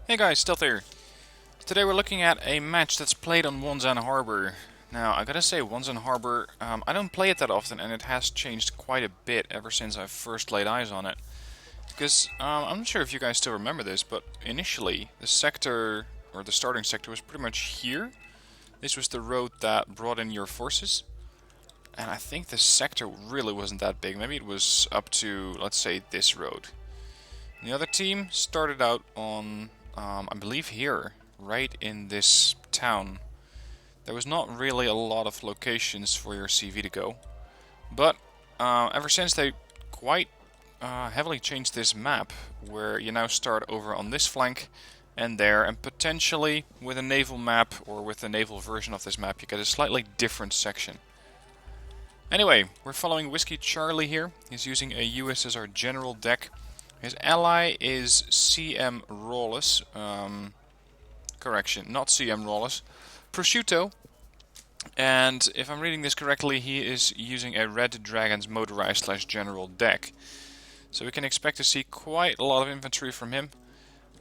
Hey guys, Stealth here. Today we're looking at a match that's played on Wonsan Harbor. Now, I gotta say, Wonsan Harbor, I don't play it that often, and it has changed quite a bit ever since I first laid eyes on it. Because, I'm not sure if you guys still remember this, but initially, the sector, or the starting sector, was pretty much here. This was the road that brought in your forces. And I think the sector really wasn't that big. Maybe it was up to, let's say, this road. And the other team started out on, I believe here, right in this town. There was not really a lot of locations for your CV to go. But ever since they quite heavily changed this map, where you now start over on this flank and there, and potentially with a naval map or with a naval version of this map, you get a slightly different section. Anyway, we're following Whiskey Charlie here. He's using a USSR General deck. His ally is CM Rawless. Correction, not CM Rawless. Prosciutto. And if I'm reading this correctly, he is using a Red Dragons motorized / general deck. So we can expect to see quite a lot of infantry from him.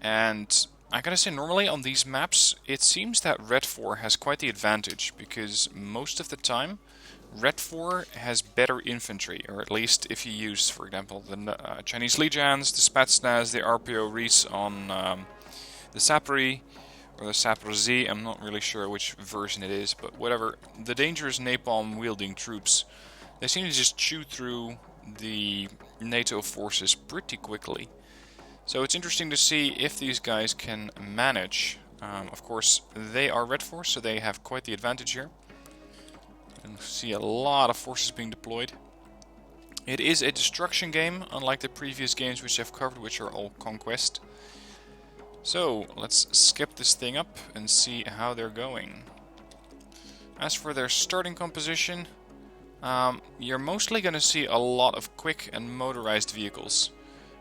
And I gotta say, normally on these maps, it seems that Red 4 has quite the advantage, because most of the time, Red 4 has better infantry, or at least if you use, for example, the Chinese Lijians, the Spetsnaz, the RPO Reese on the Sapri, or the Sapri, I'm not really sure which version it is, but whatever. The dangerous napalm-wielding troops, they seem to just chew through the NATO forces pretty quickly. So it's interesting to see if these guys can manage. Of course, they are Red 4, so they have quite the advantage here. And see a lot of forces being deployed. It is a destruction game, unlike the previous games which I've covered, which are all conquest. So let's skip this thing up and see how they're going. As for their starting composition, you're mostly going to see a lot of quick and motorized vehicles.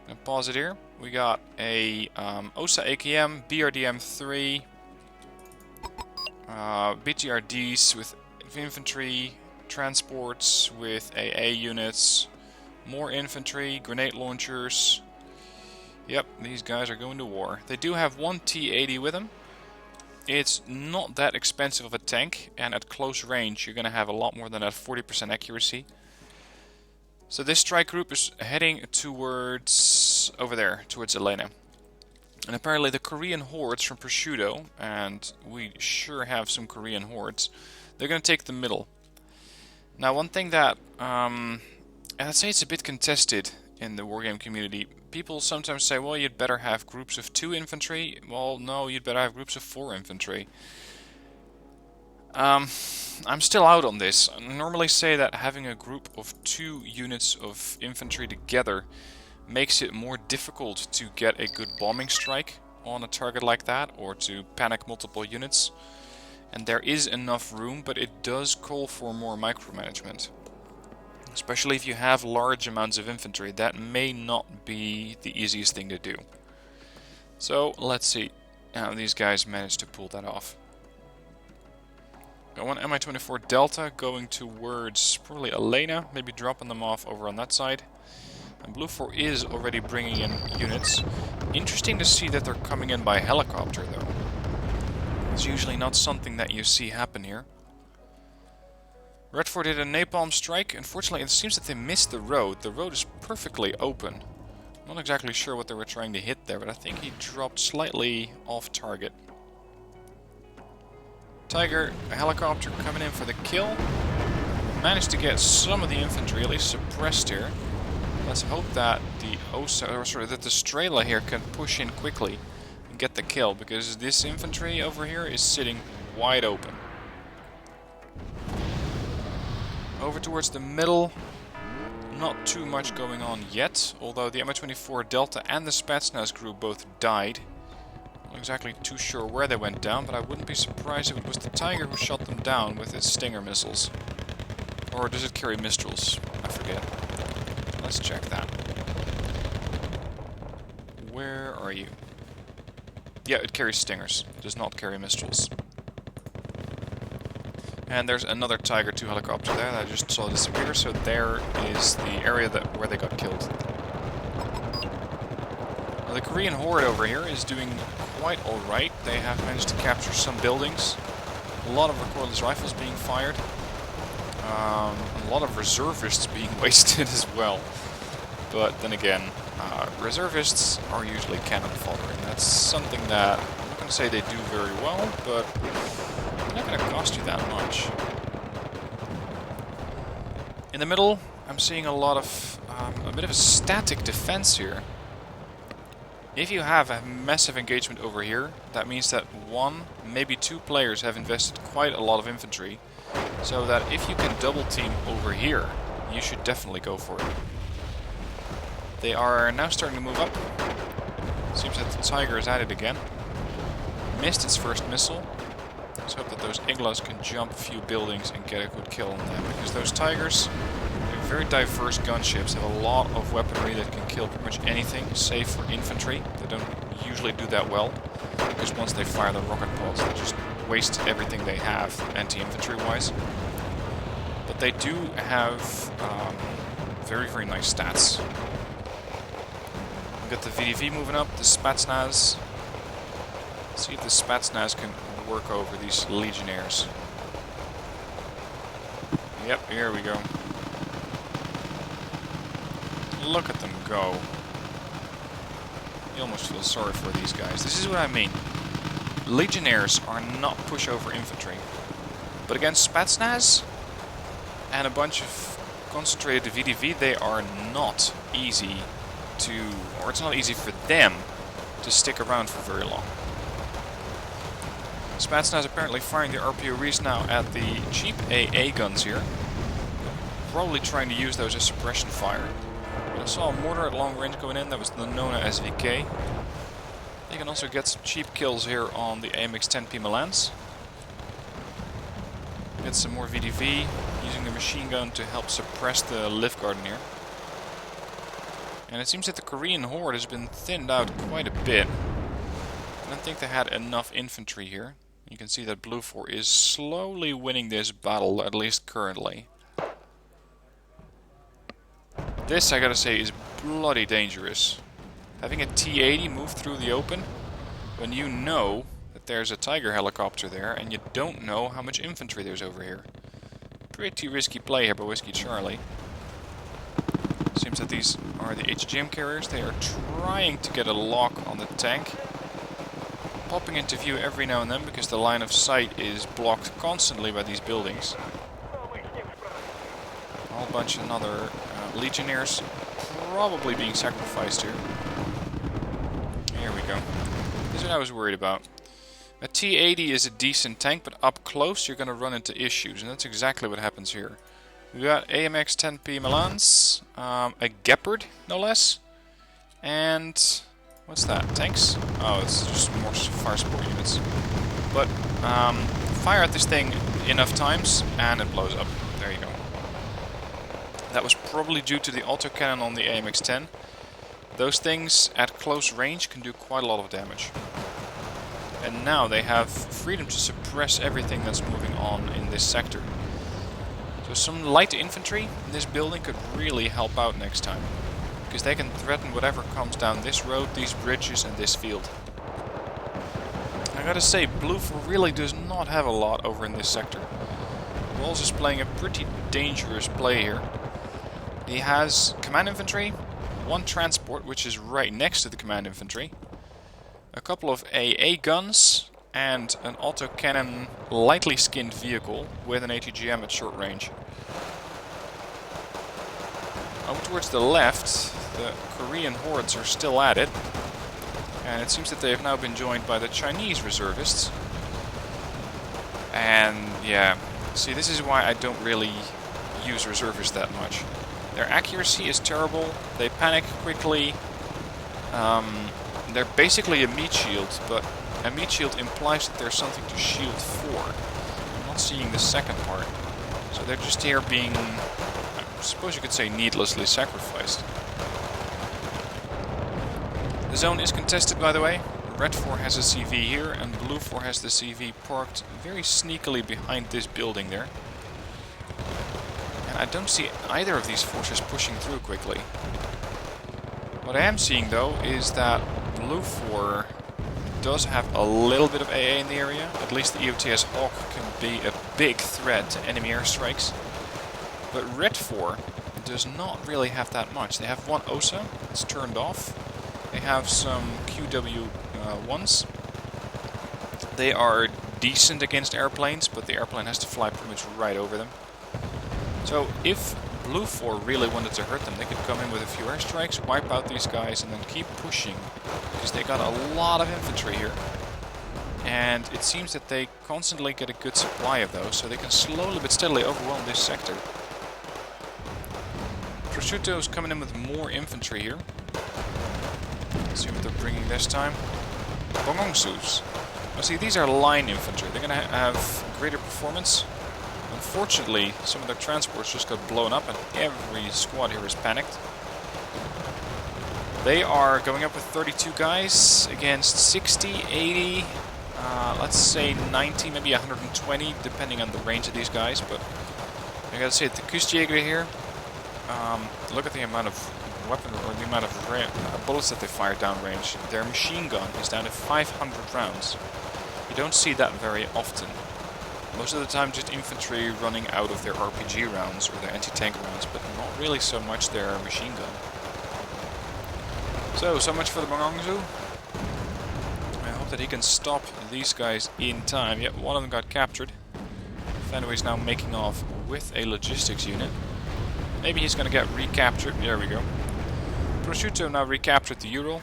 I'm gonna pause it here. We got a OSA AKM, BRDM-3, BTRDs with infantry, transports with AA units, more infantry, grenade launchers. Yep, these guys are going to war. They do have one T-80 with them. It's not that expensive of a tank, and at close range you're going to have a lot more than that 40% accuracy. So this strike group is heading towards over there, towards Elena. And apparently the Korean hordes from Prosciutto, and we sure have some Korean hordes, they're going to take the middle. Now, one thing that I'd say it's a bit contested in the wargame community. People sometimes say, well, you'd better have groups of 2 infantry. Well, no, you'd better have groups of 4 infantry. I'm still out on this. I normally say that having a group of 2 units of infantry together makes it more difficult to get a good bombing strike on a target like that, or to panic multiple units. And there is enough room, but it does call for more micromanagement. Especially if you have large amounts of infantry, that may not be the easiest thing to do. So, let's see how these guys manage to pull that off. Got one Mi-24 Delta going towards probably Elena, maybe dropping them off over on that side. And Blue 4 is already bringing in units. Interesting to see that they're coming in by helicopter, though. It's usually not something that you see happen here. Red 4 did a napalm strike. Unfortunately, it seems that they missed the road. The road is perfectly open. I'm not exactly sure what they were trying to hit there, but I think he dropped slightly off target. Tiger, a helicopter coming in for the kill. Managed to get some of the infantry, at least suppressed here. Let's hope that the Strela here can push in quickly and get the kill, because this infantry over here is sitting wide open. Over towards the middle, not too much going on yet, although the Mi-24 Delta and the Spetsnaz crew both died. Not exactly too sure where they went down, but I wouldn't be surprised if it was the Tiger who shot them down with its Stinger missiles. Or does it carry Mistrals? I forget. Let's check that. Where are you? Yeah, it carries Stingers. It does not carry Mistrals. And there's another Tiger 2 helicopter there that I just saw disappear, so there is the area where they got killed. Now, the Korean Horde over here is doing quite alright. They have managed to capture some buildings. A lot of recoilless rifles being fired. A lot of reservists being wasted as well. But then again, reservists are usually cannon fodder, and that's something that I'm not going to say they do very well, but they're not going to cost you that much. In the middle, I'm seeing a lot of a bit of a static defense here. If you have a massive engagement over here, that means that one, maybe two players have invested quite a lot of infantry, so that if you can double team over here, you should definitely go for it. They are now starting to move up. Seems that the Tiger is at it again. Missed its first missile. Let's hope that those Iglas can jump a few buildings and get a good kill on them, because those Tigers, they're very diverse gunships, have a lot of weaponry that can kill pretty much anything, save for infantry. They don't usually do that well, because once they fire the rocket pods, they just waste everything they have, anti-infantry wise. But they do have very, very nice stats. We've got the VDV moving up, the Spetsnaz. Let's see if the Spetsnaz can work over these legionnaires. Yep, here we go. Look at them go. You almost feel sorry for these guys. This is what I mean. Legionnaires are not pushover infantry. But against Spetsnaz and a bunch of concentrated VDV, they are not easy to, or it's not easy for them to stick around for very long. Spetsnaz apparently firing the RPORs now at the cheap AA guns here. Probably trying to use those as suppression fire. I saw a mortar at long range going in, that was the Nona SVK. You can also get some cheap kills here on the AMX-10P Milans. Get some more VDV, using the machine gun to help suppress the lift garden here. And it seems that the Korean Horde has been thinned out quite a bit. I don't think they had enough infantry here. You can see that Blue 4 is slowly winning this battle, at least currently. This, I gotta say, is bloody dangerous. Having a T-80 move through the open, when you know that there's a Tiger helicopter there, and you don't know how much infantry there's over here. Pretty risky play here by Whiskey Charlie. Seems that these are the HGM carriers. They are trying to get a lock on the tank. Popping into view every now and then because the line of sight is blocked constantly by these buildings. A whole bunch of other legionnaires probably being sacrificed here. Here we go. This is what I was worried about. A T-80 is a decent tank, but up close you're going to run into issues, and that's exactly what happens here. We got AMX-10P Milans, a Gepard, no less, and what's that? Tanks? Oh, it's just more fire support units. But fire at this thing enough times, and it blows up. There you go. That was probably due to the autocannon on the AMX-10. Those things at close range can do quite a lot of damage. And now they have freedom to suppress everything that's moving on in this sector. So some light infantry in this building could really help out next time. Because they can threaten whatever comes down this road, these bridges and this field. I gotta say, Blue 4 really does not have a lot over in this sector. Walls is playing a pretty dangerous play here. He has command infantry, one transport which is right next to the command infantry, a couple of AA guns, and an autocannon lightly skinned vehicle with an ATGM at short range. Over towards the left, the Korean hordes are still at it, and it seems that they have now been joined by the Chinese reservists. And yeah, see, this is why I don't really use reservists that much. Their accuracy is terrible, they panic quickly, they're basically a meat shield, but a meat shield implies that there's something to shield for. I'm not seeing the second part. So they're just here being, I suppose you could say, needlessly sacrificed. The zone is contested, by the way. Red 4 has a CV here, and Blue 4 has the CV parked very sneakily behind this building there. And I don't see either of these forces pushing through quickly. What I am seeing, though, is that Blue 4 does have a little bit of AA in the area. At least the EOTS Hawk can be a big threat to enemy airstrikes. But Red 4 does not really have that much. They have one OSA, it's turned off. They have some QW-1s. They are decent against airplanes, but the airplane has to fly pretty much right over them. So if Blue 4 really wanted to hurt them, they could come in with a few airstrikes, wipe out these guys, and then keep pushing. Because they got a lot of infantry here. And it seems that they constantly get a good supply of those, so they can slowly but steadily overwhelm this sector. Prosciutto's coming in with more infantry here. Let's see what they're bringing this time. Bongongsus. Well, see, these are line infantry. They're going to have greater performance. Unfortunately, some of their transports just got blown up and every squad here is panicked. They are going up with 32 guys against 60, 80, let's say 90, maybe 120, depending on the range of these guys. But I gotta say, the Kustjäger here, look at the amount of weapon, or the amount of bullets that they fire downrange. Their machine gun is down to 500 rounds. You don't see that very often. Most of the time just infantry running out of their RPG rounds or their anti-tank rounds, but not really so much their machine gun. So much for the Bongongsu. I hope that he can stop these guys in time. Yep, one of them got captured. Fenway's now making off with a logistics unit. Maybe he's going to get recaptured. There we go. Prosciutto now recaptured the Ural.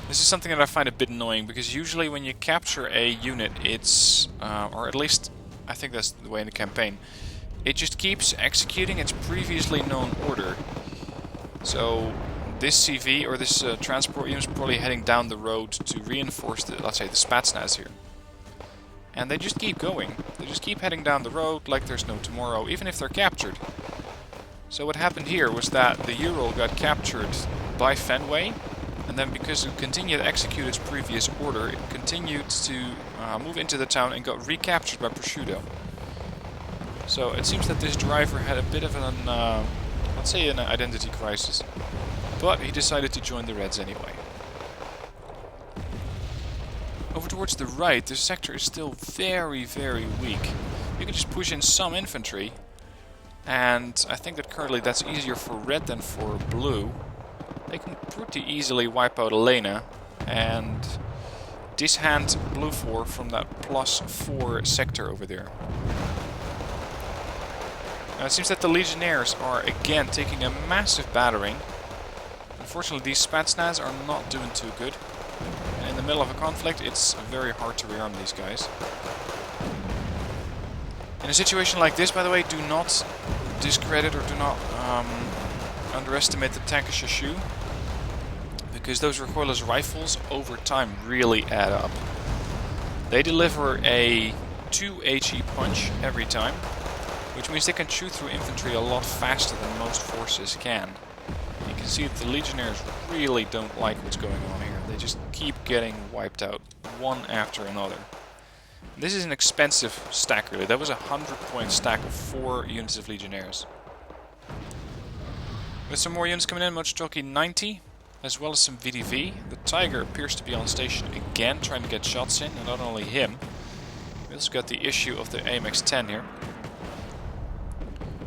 This is something that I find a bit annoying, because usually when you capture a unit, it's, or at least I think that's the way in the campaign, it just keeps executing its previously known order. So this CV, or this transport unit, is probably heading down the road to reinforce the, let's say, the Spetsnaz here. And they just keep going. They just keep heading down the road like there's no tomorrow, even if they're captured. So what happened here was that the Ural got captured by Fenway, and then because it continued to execute its previous order, it continued to move into the town and got recaptured by Prosciutto. So it seems that this driver had a bit of an, let's say, an identity crisis. But he decided to join the Reds anyway. Over towards the right, this sector is still very, very weak. You can just push in some infantry, and I think that currently that's easier for Red than for Blue. They can pretty easily wipe out Elena and dishand Blue 4 from that +4 sector over there. Now it seems that the Legionnaires are again taking a massive battering. Unfortunately, these Spetsnaz are not doing too good. And in the middle of a conflict, it's very hard to rearm these guys. In a situation like this, by the way, do not discredit or do not underestimate the tank Shashu, because those recoilless rifles over time really add up. They deliver a 2 HE punch every time, which means they can chew through infantry a lot faster than most forces can. You can see that the Legionnaires really don't like what's going on here. They just keep getting wiped out, one after another. This is an expensive stack, really. That was a 100-point stack of 4 units of Legionnaires. With some more units coming in, Mochitoki 90, as well as some VDV. The Tiger appears to be on station again, trying to get shots in, and not only him. We also got the issue of the AMX-10 here.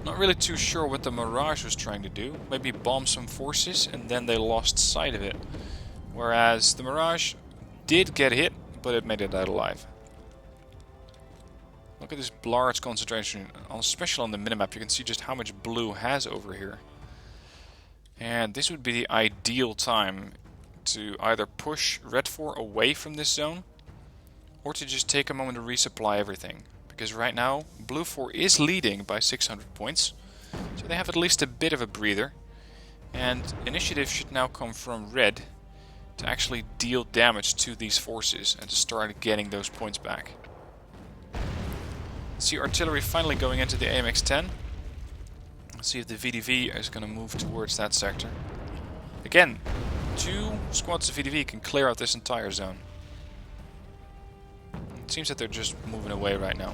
Not really too sure what the Mirage was trying to do. Maybe bomb some forces, and then they lost sight of it. Whereas the Mirage did get hit, but it made it out alive. Look at this large concentration, especially on the minimap. You can see just how much blue has over here. And this would be the ideal time to either push Red 4 away from this zone, or to just take a moment to resupply everything. Because right now, Blue 4 is leading by 600 points, so they have at least a bit of a breather. And initiative should now come from Red to actually deal damage to these forces and to start getting those points back. See artillery finally going into the AMX-10. Let's see if the VDV is going to move towards that sector. Again, 2 squads of VDV can clear out this entire zone. It seems that they're just moving away right now.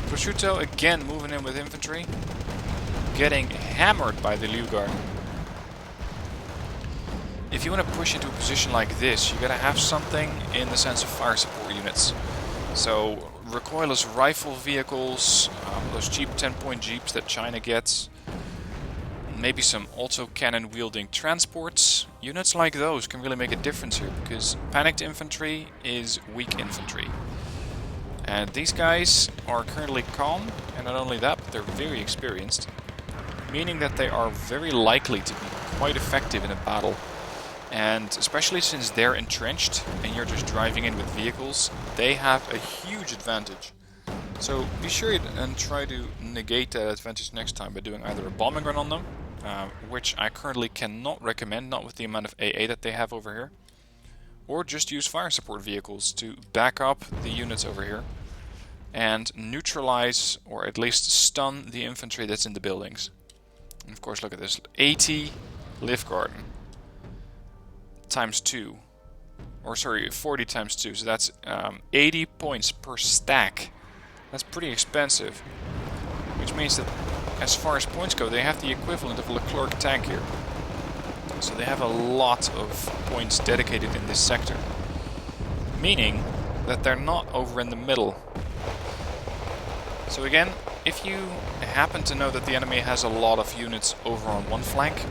Prosciutto again moving in with infantry, getting hammered by the Liu Guard. if you want to push into a position like this, you gotta have something in the sense of fire support units. So recoilless rifle vehicles, those cheap 10-point jeeps that China gets, maybe some auto-cannon wielding transports. Units like those can really make a difference here, because panicked infantry is weak infantry. And these guys are currently calm, and not only that, but they're very experienced, meaning that they are very likely to be quite effective in a battle. And especially since they're entrenched and you're just driving in with vehicles, they have a huge advantage. So be sure and try to negate that advantage next time by doing either a bombing run on them, which I currently cannot recommend, not with the amount of AA that they have over here, or just use fire support vehicles to back up the units over here and neutralize or at least stun the infantry that's in the buildings. And of course, look at this, 80 Lift Garden times 2, or sorry, 40 times 2, so that's 80 points per stack. That's pretty expensive, which means that as far as points go, they have the equivalent of a Leclerc tank here. So they have a lot of points dedicated in this sector, meaning that they're not over in the middle. So again, if you happen to know that the enemy has a lot of units over on one flank,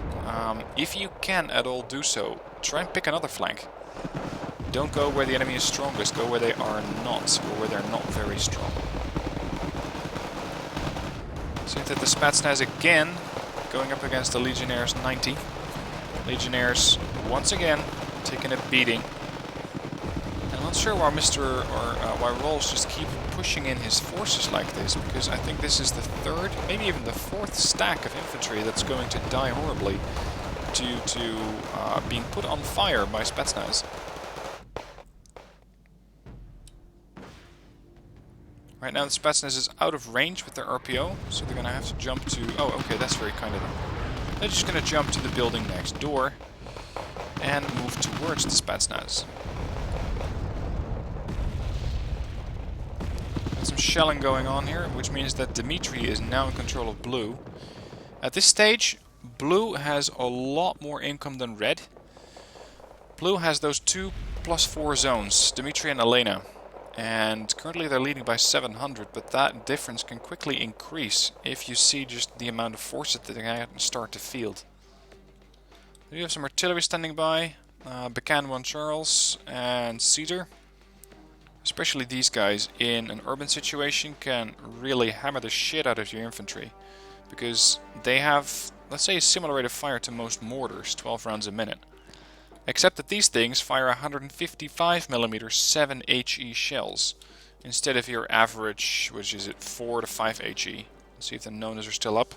if you can at all do so, try and pick another flank. Don't go where the enemy is strongest, go where they are not, or where they're not very strong. See that the Spetsnaz again going up against the Legionnaires 90. Legionnaires once again taking a beating. And I'm not sure why why Rolls just keep pushing in his forces like this, because I think this is the third, maybe even the fourth stack of infantry that's going to die horribly due to being put on fire by Spetsnaz. Right now the Spetsnaz is out of range with their RPO, so they're going to have to jump to... Oh, okay, that's very kind of them. They're just going to jump to the building next door and move towards the Spetsnaz. Got some shelling going on here, which means that Dmitry is now in control of Blue. At this stage, Blue has a lot more income than Red. Blue has those 2+4 zones, Dmitry and Elena. And currently they're leading by 700, but that difference can quickly increase if you see just the amount of forces that they can start to field. We have some artillery standing by, Becan 1 Charles and Cedar. Especially these guys in an urban situation can really hammer the shit out of your infantry, because they have, let's say, a similar rate of fire to most mortars, 12 rounds a minute. Except that these things fire 155mm 7 HE shells, instead of your average, which is at 4 to 5 HE. Let's see if the nonas are still up.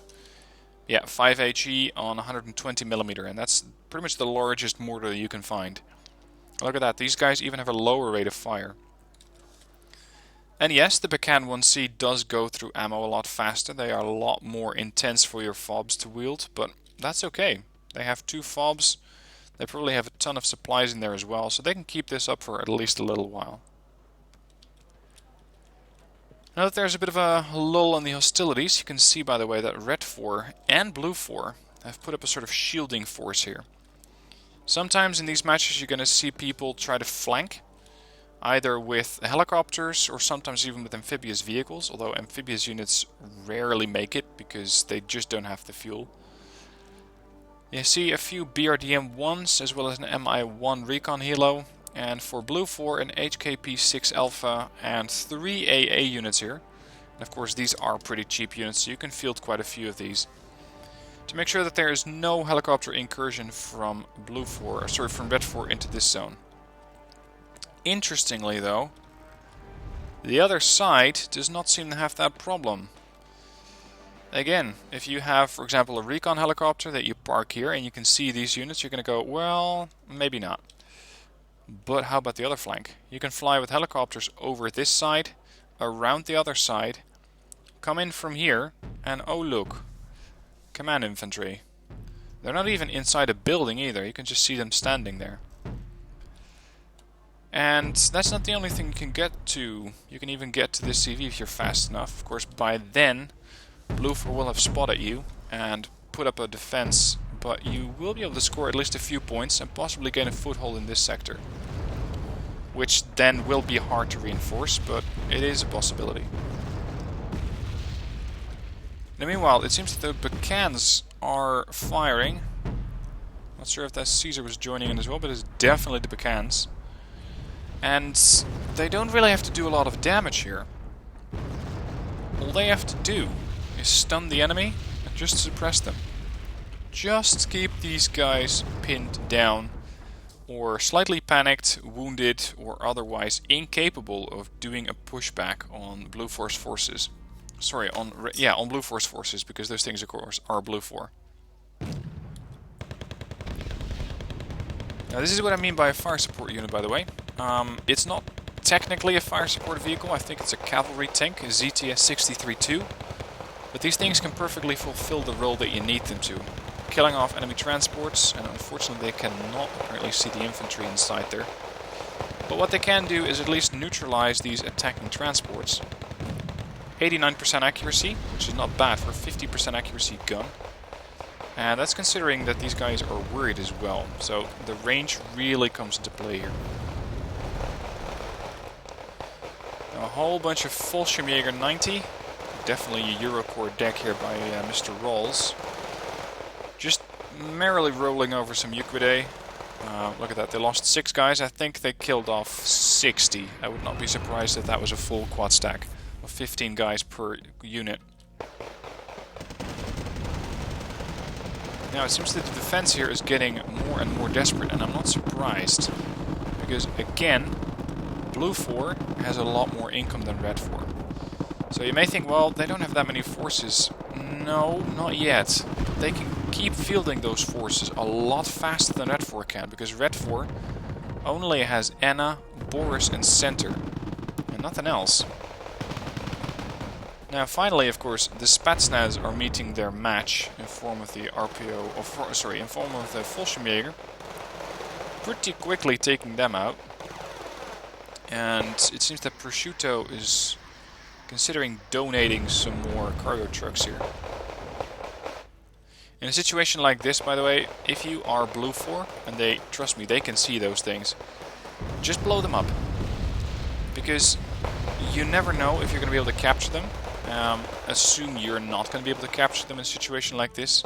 Yeah, 5 HE on 120mm, and that's pretty much the largest mortar you can find. Look at that, these guys even have a lower rate of fire. And yes, the Becan 1C does go through ammo a lot faster. They are a lot more intense for your fobs to wield, but that's okay. They have 2 fobs. They probably have a ton of supplies in there as well, so they can keep this up for at least a little while. Now that there's a bit of a lull on the hostilities, you can see, by the way, that Red 4 and Blue 4 have put up a sort of shielding force here. Sometimes in these matches you're going to see people try to flank, either with helicopters or sometimes even with amphibious vehicles, although amphibious units rarely make it because they just don't have the fuel. You see a few BRDM-1s as well as an MI-1 recon helo, and for Blue 4 an HKP-6 Alpha and 3 AA units here. And of course these are pretty cheap units, so you can field quite a few of these. To make sure that there is no helicopter incursion from from Red 4 into this zone. Interestingly though, the other side does not seem to have that problem. Again, if you have, for example, a recon helicopter that you park here and you can see these units, you're going to go, well, maybe not. But how about the other flank? You can fly with helicopters over this side, around the other side, come in from here, and oh look, command infantry. They're not even inside a building either, you can just see them standing there. And that's not the only thing you can get to. You can even get to this CV if you're fast enough. Of course, by then, Blue 4 will have spotted you and put up a defense but you will be able to score at least a few points and possibly gain a foothold in this sector. Which then will be hard to reinforce, but it is a possibility. Now, meanwhile, it seems that the Bacans are firing. Not sure if that Caesar was joining in as well, but it's definitely the Bacans. And they don't really have to do a lot of damage here. All they have to do is stun the enemy and just suppress them. Just keep these guys pinned down, or slightly panicked, wounded, or otherwise incapable of doing a pushback on Blue Force forces. Sorry, on Blue Force forces, because those things, of course, are Blue 4. Now, this is what I mean by a fire support unit, by the way. It's not technically a fire support vehicle. I think it's a cavalry tank, a ZTS-63-2. But these things can perfectly fulfill the role that you need them to. Killing off enemy transports, and unfortunately they cannot apparently see the infantry inside there. But what they can do is at least neutralize these attacking transports. 89% accuracy, which is not bad for a 50% accuracy gun. And that's considering that these guys are worried as well. So the range really comes into play here. Now, a whole bunch of Fallschirmjäger 90. Definitely a Eurocorps deck here by Mr. Rawls. Just merrily rolling over some Euclidae. Look at that, they lost 6 guys. I think they killed off 60. I would not be surprised if that was a full quad stack of 15 guys per unit. Now it seems that the defense here is getting more and more desperate, and I'm not surprised. Because again, Blue 4 has a lot more income than Red 4. So you may think, well, they don't have that many forces. No, not yet. They can keep fielding those forces a lot faster than Red 4 can, because Red 4 only has Anna, Boris and Center, and nothing else. Now finally, of course, the Spetsnaz are meeting their match in form of the RPO, in form of the Fallschirmjäger, pretty quickly taking them out. And it seems that Prosciutto is considering donating some more cargo trucks here. In a situation like this, by the way, if you are Blue 4, and they, trust me, they can see those things, just blow them up. Because you never know if you're going to be able to capture them. Assume you're not going to be able to capture them in a situation like this.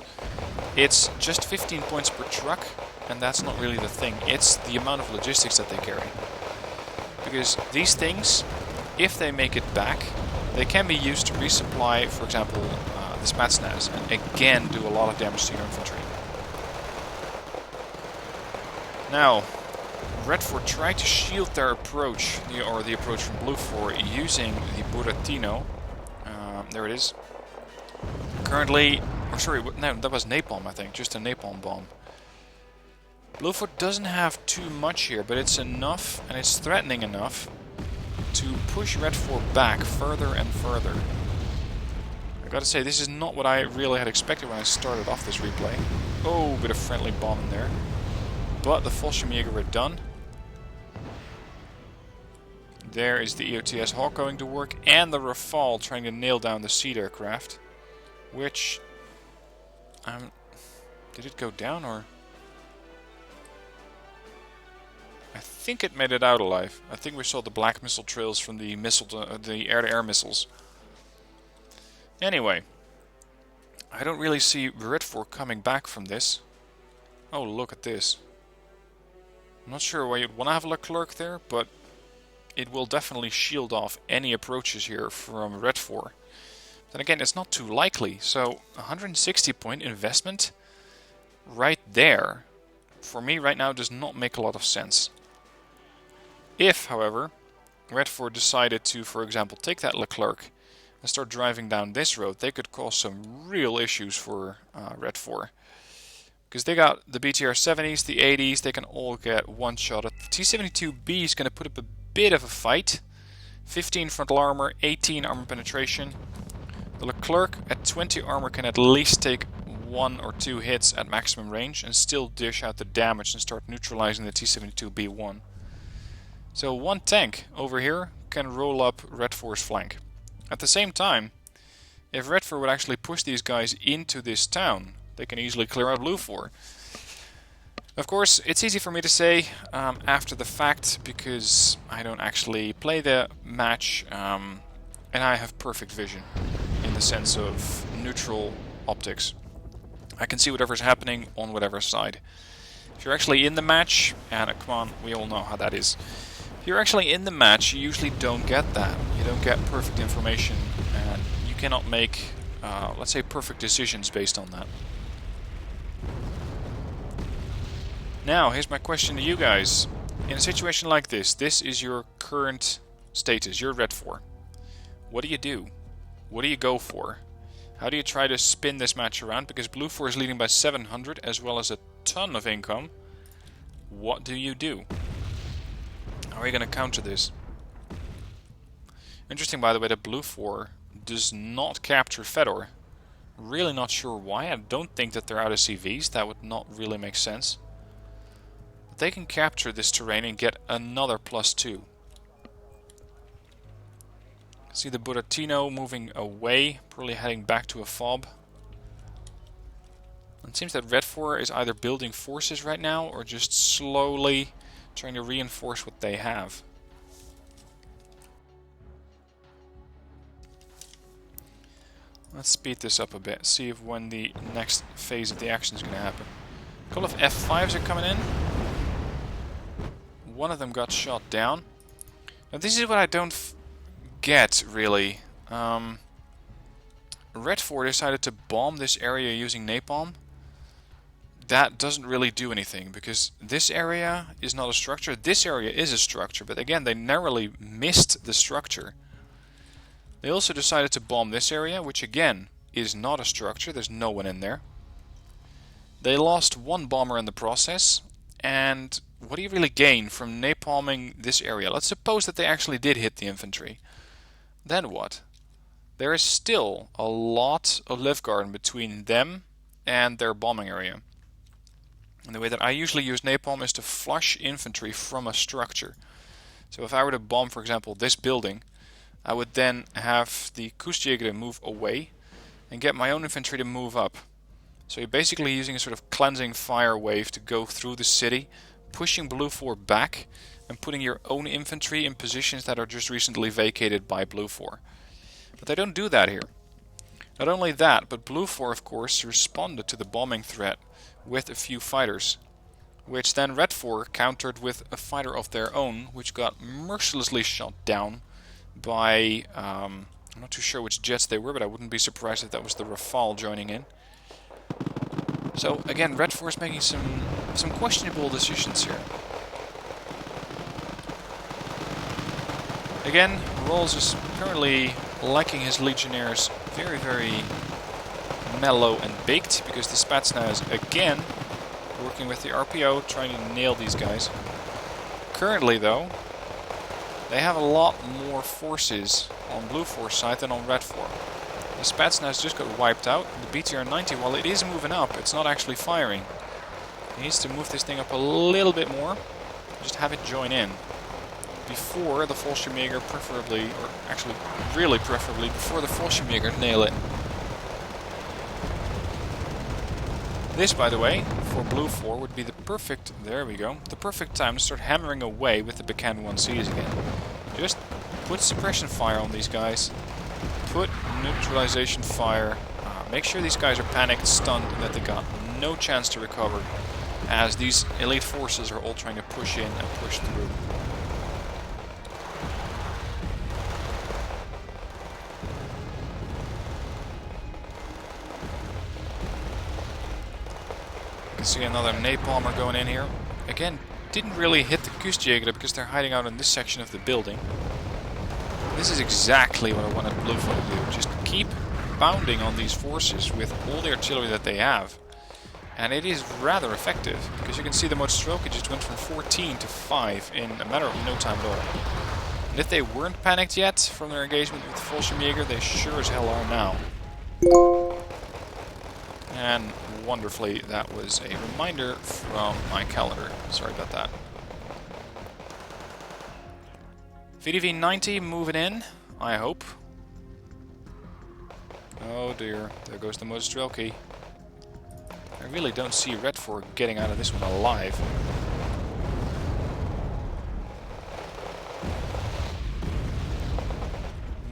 It's just 15 points per truck, and that's not really the thing. It's the amount of logistics that they carry. Because these things, if they make it back, they can be used to resupply, for example, the Spetsnaz, and again do a lot of damage to your infantry. Now, Red 4 tried to shield their approach, or the approach from Blue 4, using the Buratino. There it is. Currently, or sorry, no, that was napalm, I think, just a napalm bomb. Blue 4 doesn't have too much here, but it's enough, and it's threatening enough to push Red 4 back further and further. I gotta say, this is not what I really had expected when I started off this replay. Oh, bit of friendly bomb in there. But the Fallschirmjäger were done. There is the EOTS Hawk going to work, and the Rafale trying to nail down the Seed aircraft. Which... did it go down, or...? I think it made it out alive. I think we saw the black missile trails from the the air-to-air missiles. Anyway, I don't really see Red 4 coming back from this. Oh, look at this. I'm not sure why you'd want to have a Leclerc there, but it will definitely shield off any approaches here from Red 4. Then again, it's not too likely, so 160 point investment right there, for me right now, does not make a lot of sense. If, however, Red 4 decided to, for example, take that Leclerc and start driving down this road, they could cause some real issues for Red 4. Because they got the BTR-70s, the 80s, they can all get one-shotted. The T-72B is going to put up a bit of a fight. 15 frontal armor, 18 armor penetration. The Leclerc at 20 armor can at least take 1 or 2 hits at maximum range and still dish out the damage and start neutralizing the T-72B1. So one tank over here can roll up Red 4's flank. At the same time, if Red 4 would actually push these guys into this town, they can easily clear out blue 4. Of course, it's easy for me to say after the fact, because I don't actually play the match, and I have perfect vision in the sense of neutral optics. I can see whatever's happening on whatever side. If you're actually in the match, and come on, we all know how that is. If you're actually in the match, you usually don't get that. You don't get perfect information, and you cannot make, let's say, perfect decisions based on that. Now, here's my question to you guys. In a situation like this is your current status, you're red 4. What do you do? What do you go for? How do you try to spin this match around? Because blue 4 is leading by 700 as well as a ton of income. What do you do? How are you going to counter this? Interesting, by the way, that blue 4 does not capture Fedor. Really not sure why. I don't think that they're out of CVs. That would not really make sense. But they can capture this terrain and get another +2. See the Buratino moving away, probably heading back to a fob. It seems that red 4 is either building forces right now or just slowly trying to reinforce what they have. Let's speed this up a bit, see if when the next phase of the action is going to happen. A couple of F5s are coming in. One of them got shot down. Now this is what I don't get, really. Red 4 decided to bomb this area using napalm. That doesn't really do anything, because this area is not a structure. This area is a structure, but again, they narrowly missed the structure. They also decided to bomb this area, which again is not a structure. There's no one in there. They lost one bomber in the process, and what do you really gain from napalming this area? Let's suppose that they actually did hit the infantry. Then what? There is still a lot of live garden between them and their bombing area. And the way that I usually use napalm is to flush infantry from a structure. So if I were to bomb, for example, this building, I would then have the Kustjäger move away and get my own infantry to move up. So you're basically using a sort of cleansing fire wave to go through the city, pushing blue 4 back and putting your own infantry in positions that are just recently vacated by blue 4. But they don't do that here. Not only that, but blue 4 of course responded to the bombing threat with a few fighters, which then red 4 countered with a fighter of their own, which got mercilessly shot down by, I'm not too sure which jets they were, but I wouldn't be surprised if that was the Rafale joining in. So again, red 4 is making some questionable decisions here. Again, Rolls is currently liking his legionnaires very, very mellow and baked, because the Spatsna is again working with the RPO, trying to nail these guys. Currently though, they have a lot more forces on blue 4's side than on red 4. The Spatsna has just got wiped out. The BTR-90, while it is moving up, it's not actually firing. He needs to move this thing up a little bit more, just have it join in. Before the Fallschirmjäger preferably, or actually really preferably, before the Fallschirmjäger nail it. This, by the way, for blue 4 would be the perfect, there we go, the perfect time to start hammering away with the Bekan 1Cs again. Just put suppression fire on these guys, put neutralization fire, make sure these guys are panicked, stunned, and that they got no chance to recover, as these elite forces are all trying to push in and push through. See another napalmer going in here. Again, didn't really hit the Kustjäger because they're hiding out in this section of the building. This is exactly what I wanted blue 4 to do. Just keep pounding on these forces with all the artillery that they have. And it is rather effective, because you can see the motor stroke, it just went from 14 to 5 in a matter of no time at all. And if they weren't panicked yet from their engagement with the Fallschirmjäger, they sure as hell are now. And wonderfully, that was a reminder from my calendar. Sorry about that. VDV-90 moving in, I hope. Oh dear, there goes the Mostrelki. I really don't see Red 4 getting out of this one alive.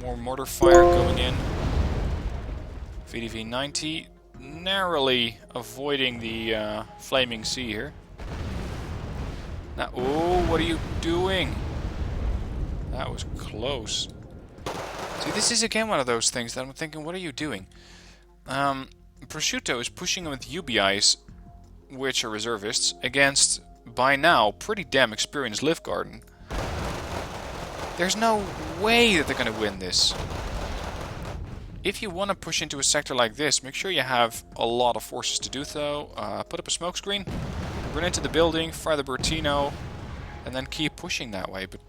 More mortar fire going in. VDV 90 narrowly avoiding the flaming sea here. Now, oh, what are you doing? That was close. See, this is again one of those things that I'm thinking, what are you doing? Prosciutto is pushing with UBIs, which are reservists, against, by now, pretty damn experienced Live Garden. There's no way that they're going to win this. If you want to push into a sector like this, make sure you have a lot of forces to do so. Put up a smoke screen, run into the building, fire the Bertino, and then keep pushing that way. But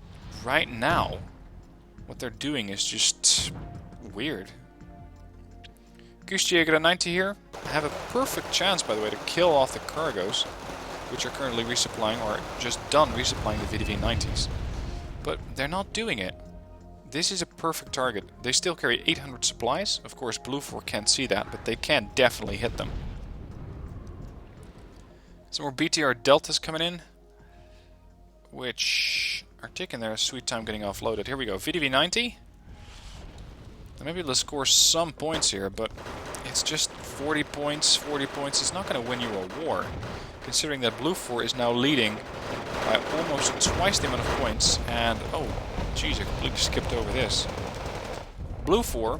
right now, what they're doing is just weird. Kustjäger at 90 here have a perfect chance, by the way, to kill off the cargoes, which are currently resupplying, or just done resupplying the VDV 90s. But they're not doing it. This is a perfect target. They still carry 800 supplies. Of course, Blue 4 can't see that, but they can definitely hit them. Some more BTR Deltas coming in, which are taking their sweet time getting offloaded. Here we go, VDV 90. Maybe they'll score some points here, but it's just 40 points, 40 points. It's not going to win you a war, considering that Blue 4 is now leading by almost twice the amount of points. And, oh, geez, I completely skipped over this. Blue 4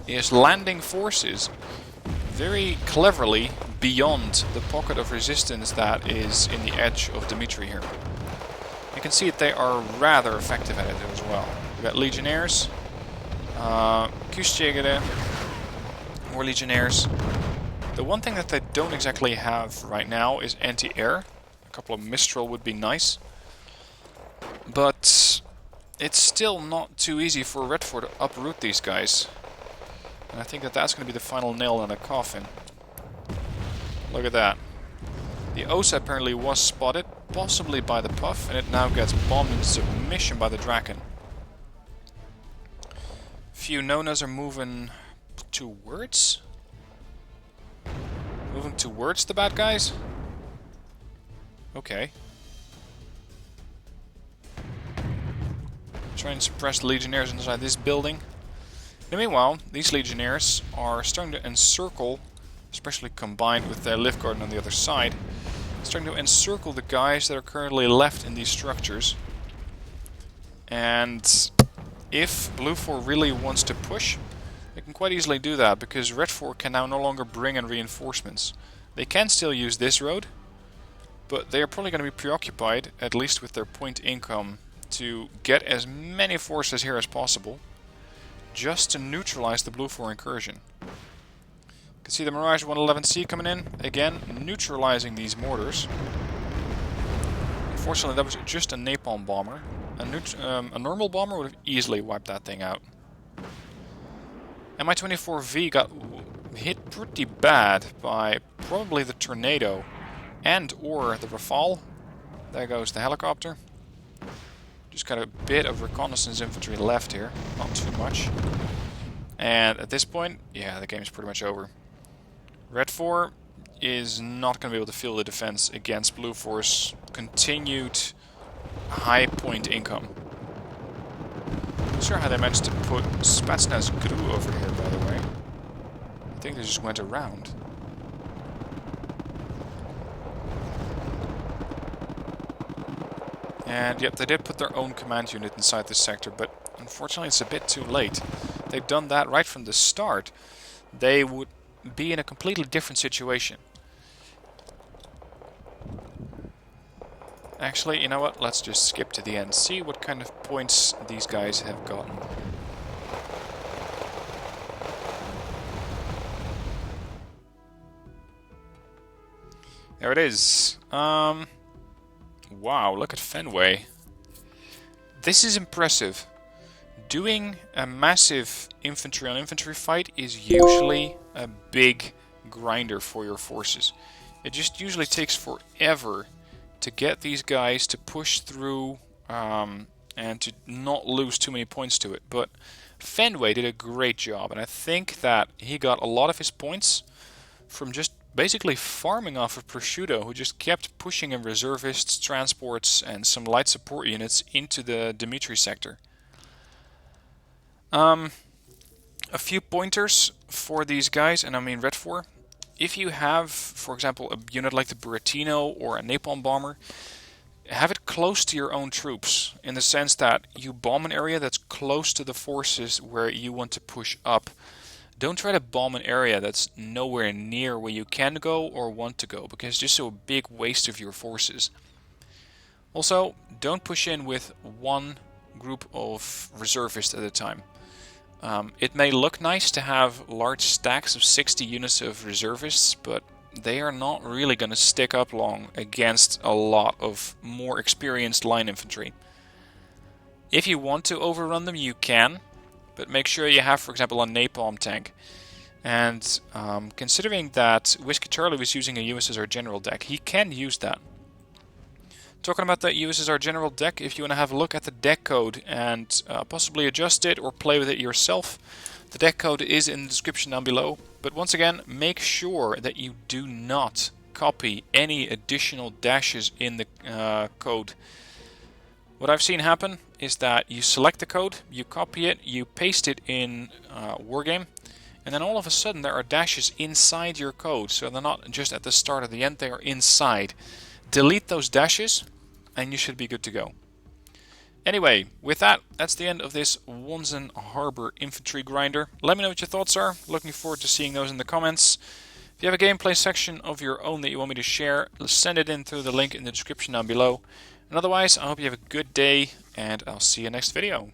is landing forces very cleverly beyond the pocket of resistance that is in the edge of Dimitri here. You can see that they are rather effective at it as well. We've got Legionnaires, Kustjäger, more Legionnaires. The one thing that they don't exactly have right now is anti-air. A couple of Mistral would be nice. But it's still not too easy for Red 4 to uproot these guys. And I think that that's going to be the final nail in the coffin. Look at that. The OSA apparently was spotted, possibly by the Puff, and it now gets bombed in submission by the Draken. Few Nonas are moving towards? Moving towards the bad guys? Okay. Try and suppress the Legionnaires inside this building. And meanwhile, these Legionnaires are starting to encircle, especially combined with their Live Garden on the other side, starting to encircle the guys that are currently left in these structures. And if Blue 4 really wants to push, they can quite easily do that, because Red 4 can now no longer bring in reinforcements. They can still use this road, but they are probably going to be preoccupied, at least with their point income, to get as many forces here as possible, just to neutralize the Blue 4 incursion. You can see the Mirage 111C coming in, again, neutralizing these mortars. Unfortunately, that was just a napalm bomber. A normal bomber would have easily wiped that thing out. Mi-24V got hit pretty bad by probably the Tornado and or the Rafale. There goes the helicopter. Just got a bit of reconnaissance infantry left here, not too much. And at this point, yeah, the game is pretty much over. Red 4 is not going to be able to field the defense against Blue 4's continued high point income. Not sure how they managed to put Spetsnaz Gru over here, by the way. I think they just went around. And yep, they did put their own command unit inside this sector, but unfortunately it's a bit too late. They've done that right from the start. They would be in a completely different situation. Actually, you know what? Let's just skip to the end. See what kind of points these guys have gotten. There it is. Wow, look at Fenway. This is impressive. Doing a massive infantry on infantry fight is usually a big grinder for your forces. It just usually takes forever to get these guys to push through and to not lose too many points to it. But Fenway did a great job, and I think that he got a lot of his points from just basically farming off of Prosciutto, who just kept pushing in reservists, transports, and some light support units into the Dimitri sector. A few pointers for these guys, and I mean Red 4. If you have, for example, a unit like the Buratino or a Napalm Bomber, have it close to your own troops, in the sense that you bomb an area that's close to the forces where you want to push up. Don't try to bomb an area that's nowhere near where you can go or want to go, because it's just a big waste of your forces. Also, don't push in with one group of reservists at a time. It may look nice to have large stacks of 60 units of reservists, but they are not really going to stick up long against a lot of more experienced line infantry. If you want to overrun them, you can, but make sure you have, for example, a napalm tank. And considering that Whiskey Charlie was using a USSR General deck, he can use that. Talking about that USSR General deck, if you want to have a look at the deck code and possibly adjust it or play with it yourself, the deck code is in the description down below. But once again, make sure that you do not copy any additional dashes in the code. What I've seen happen is that you select the code, you copy it, you paste it in Wargame, and then all of a sudden there are dashes inside your code. So they're not just at the start or the end, they are inside. Delete those dashes and you should be good to go. Anyway, with that, that's the end of this Wonsan Harbor infantry grinder. Let me know what your thoughts are. Looking forward to seeing those in the comments. If you have a gameplay section of your own that you want me to share, send it in through the link in the description down below. And otherwise, I hope you have a good day, and I'll see you next video.